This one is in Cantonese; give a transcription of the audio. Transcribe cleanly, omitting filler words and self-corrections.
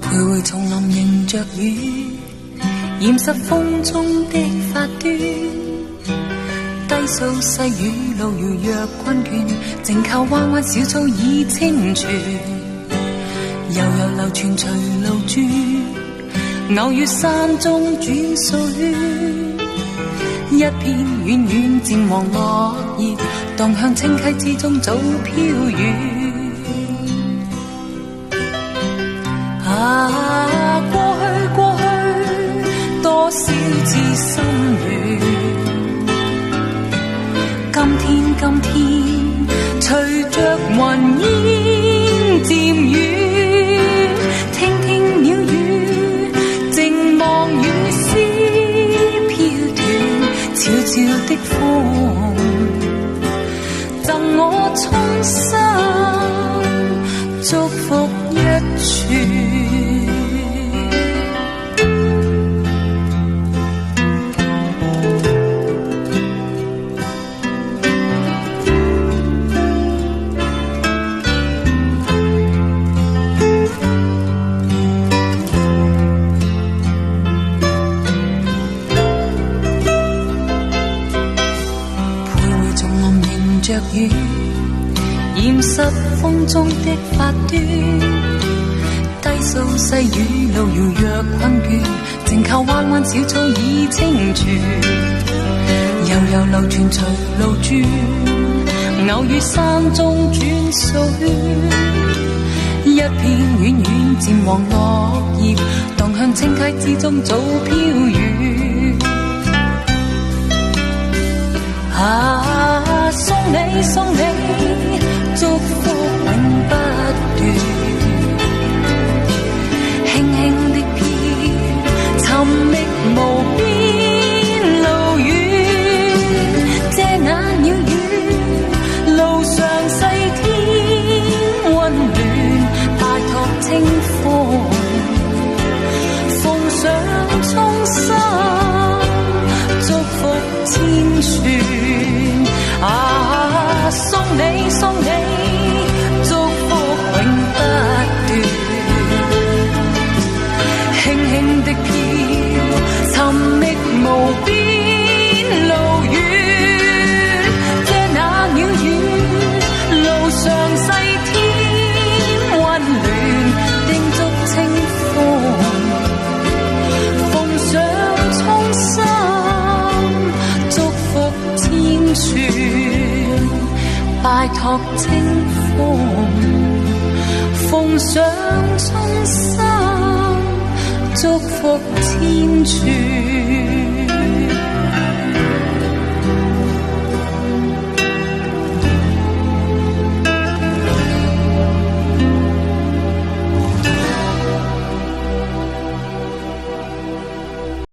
徘徊叢林迎着雨，掩飾風中的發端，低訴細雨路遙若困倦，靜靠彎彎小草已清泉，悠悠流傳隨路轉，偶遇山中轉數圈，一片遠遠漸黃落葉，蕩向清溪之中早飄遠。啊，過去多少次心軟，今天隨着雲煙漸遠，聽聽鳥語，靜望雨絲飄斷，悄悄的風贈我衷心祝福一串。着雨，掩飾風中的發端，低訴細雨路遙若困倦，靜靠彎彎小草已清泉，悠悠流傳隨路轉，偶遇山中轉數圈，一片遠遠漸黃落葉，蕩向清溪之中早飄遠。啊，送你，祝福永不斷，輕輕的飄，尋覓無邊路遠，這那鳥語，路上細天溫暖，帶託清風，奉上衷心祝福千串。啊，送你，祝福永不斷，輕輕的飄，尋覓無邊路遠，這那鳥語，路上細天溫暖，叮囑清風，奉上衷心祝福千串，拜託清風，奉上衷心祝福千串。